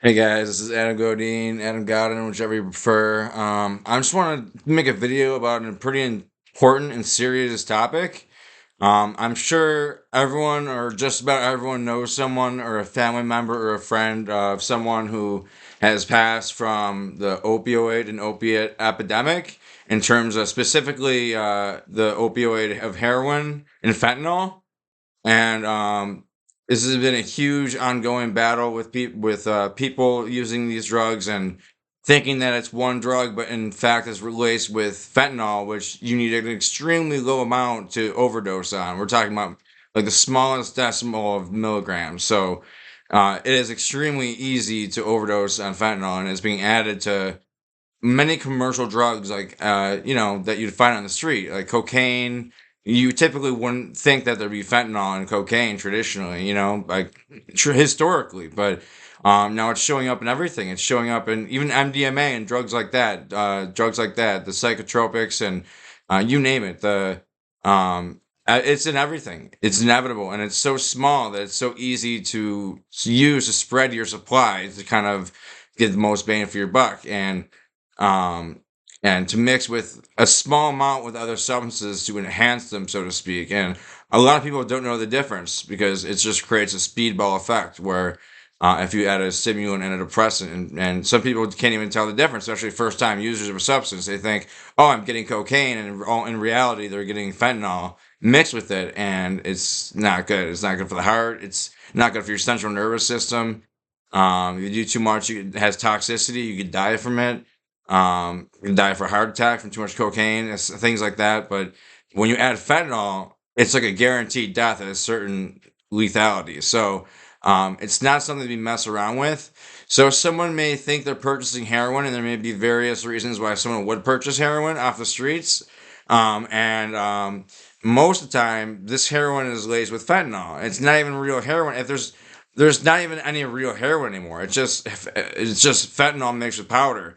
Hey guys, this is Adam Godine, Adam Godin, whichever you prefer. I just want to make a video about a pretty important and serious topic. I'm sure everyone, or just about everyone, knows someone, or a family member, or a friend of someone who has passed from the opioid and opiate epidemic, in terms of specifically the opioid of heroin and fentanyl. And this has been a huge ongoing battle with people using these drugs and thinking that it's one drug, but in fact it's laced with fentanyl, which you need an extremely low amount to overdose on. We're talking about like the smallest decimal of milligrams. So it is extremely easy to overdose on fentanyl, and it's being added to many commercial drugs, like that you'd find on the street, like cocaine. You typically wouldn't think that there'd be fentanyl in cocaine traditionally, like historically, but now it's showing up in everything. It's showing up in even MDMA and drugs like that, the psychotropics, and you name it. It's in everything. It's inevitable, and it's so small that it's so easy to use to spread your supply to kind of get the most bang for your buck. Um, and to mix with a small amount with other substances to enhance them, so to speak. And a lot of people don't know the difference because it just creates a speedball effect where if you add a stimulant and a depressant, and some people can't even tell the difference, especially first time users of a substance. They think, oh, I'm getting cocaine, and in reality, they're getting fentanyl mixed with it, and it's not good. It's not good for the heart. It's not good for your central nervous system. If you do too much, it has toxicity. You could die from it. You can die for a heart attack from too much cocaine, things like that. But when you add fentanyl, it's like a guaranteed death at a certain lethality. So it's not something to be messed around with. So someone may think they're purchasing heroin, and there may be various reasons why someone would purchase heroin off the streets. And most of the time, this heroin is laced with fentanyl. It's not even real heroin. If there's not even any real heroin anymore. It's just fentanyl mixed with powder.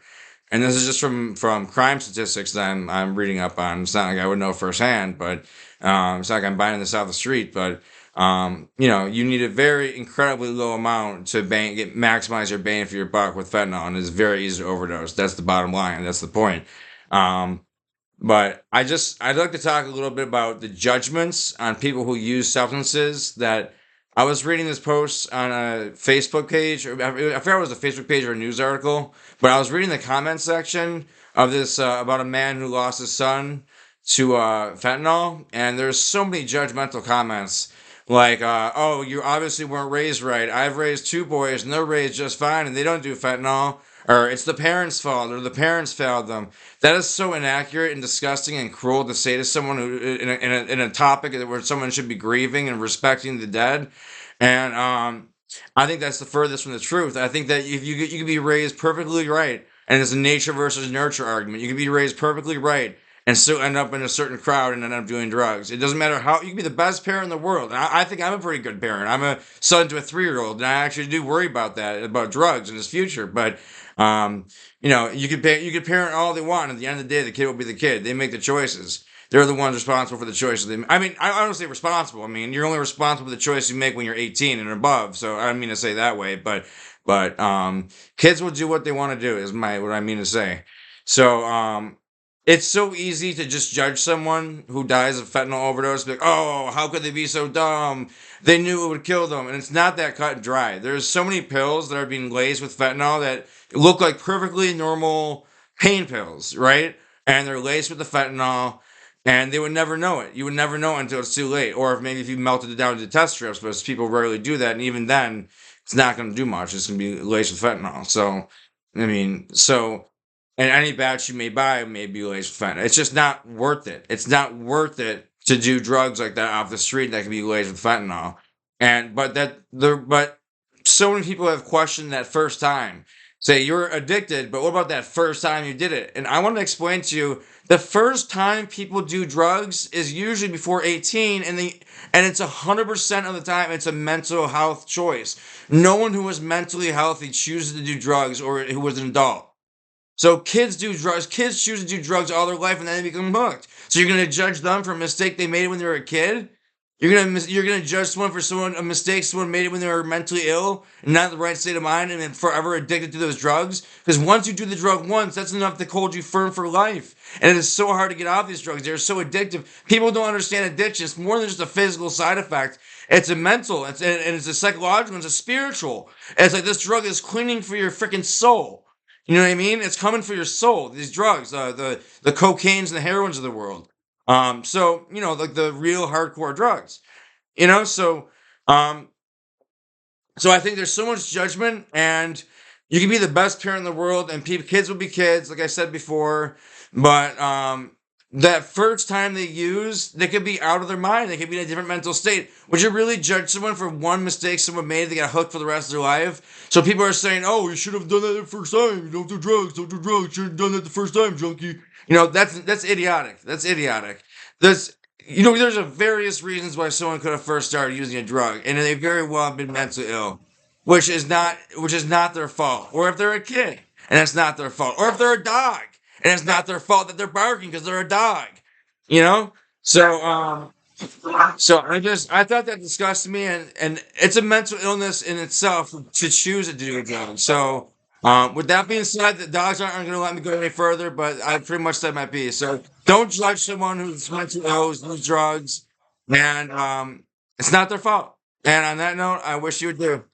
And this is just from crime statistics that I'm reading up on. It's not like I would know firsthand, but it's not like I'm buying this off the street. But you need a very incredibly low amount to maximize your bang for your buck with fentanyl, and it's very easy to overdose. That's the bottom line. That's the point. Um, but I'd like to talk a little bit about the judgments on people who use substances. That I was reading this post on a Facebook page, or I forgot if it was a Facebook page or a news article, but I was reading the comment section of this about a man who lost his son to fentanyl, and there's so many judgmental comments. Like, oh, you obviously weren't raised right. I've raised two boys, and they're raised just fine, and they don't do fentanyl. Or it's the parents' fault, or the parents failed them. That is so inaccurate and disgusting and cruel to say to someone who in a topic where someone should be grieving and respecting the dead. And I think that's the furthest from the truth. I think that if you can be raised perfectly right, and it's a nature versus nurture argument. You can be raised perfectly right and still end up in a certain crowd and end up doing drugs. It doesn't matter how you can be the best parent in the world. And I think I'm a pretty good parent. I'm a son to a 3-year-old, and I actually do worry about that, about drugs in his future. But um, you could parent all they want. At the end of the day, the kid will be the kid. They make the choices. They're the ones responsible for the choices they make. I mean, I don't say responsible. I mean, you're only responsible for the choice you make when you're 18 and above. So I don't mean to say that way, but kids will do what they want to do. Is my what I mean to say. So it's so easy to just judge someone who dies of fentanyl overdose. Be like, oh, how could they be so dumb? They knew it would kill them, and it's not that cut and dry. There's so many pills that are being laced with fentanyl that look like perfectly normal pain pills, right? And they're laced with the fentanyl, and they would never know it. You would never know it until it's too late, or if maybe if you melted it down into test strips. But people rarely do that, and even then, it's not going to do much. It's going to be laced with fentanyl. So, I mean, and any batch you may buy may be laced with fentanyl. It's just not worth it. It's not worth it to do drugs like that off the street that can be laced with fentanyl. But so many people have questioned that first time. Say you're addicted, but what about that first time you did it? And I want to explain to you the first time people do drugs is usually before 18, and it's 100% of the time it's a mental health choice. No one who is mentally healthy chooses to do drugs or who was an adult. So kids do drugs. Kids choose to do drugs all their life, and then they become hooked. So you're going to judge them for a mistake they made when they were a kid? You're gonna judge someone for someone a mistake someone made when they were mentally ill and not in the right state of mind and then forever addicted to those drugs. Because once you do the drug once, that's enough to hold you firm for life. And it is so hard to get off these drugs. They're so addictive. People don't understand addiction. It's more than just a physical side effect. It's a mental. And it's a psychological. It's a spiritual. And it's like this drug is cleaning for your freaking soul. You know what I mean? It's coming for your soul. These drugs, the cocaines and the heroines of the world. So like the real hardcore drugs. You know, so um, so I think there's so much judgment, and you can be the best parent in the world, and kids will be kids, like I said before. But that first time they use, they could be out of their mind. They could be in a different mental state. Would you really judge someone for one mistake someone made? They got hooked for the rest of their life. So people are saying, "Oh, you should have done that the first time. You don't do drugs. Don't do drugs. You should have done that the first time, junkie." That's idiotic. That's idiotic. There's there's a various reasons why someone could have first started using a drug, and they very well have been mentally ill, which is not their fault. Or if they're a kid, and it's not their fault. Or if they're a dog, and it's not their fault that they're barking because they're a dog. You know. So I thought that disgusted me, and it's a mental illness in itself to choose to do a drug. So with that being said, the dogs aren't going to let me go any further, but I pretty much said my piece. So don't judge someone who's mentally ill, who's used drugs, and it's not their fault. And on that note, I wish you would do.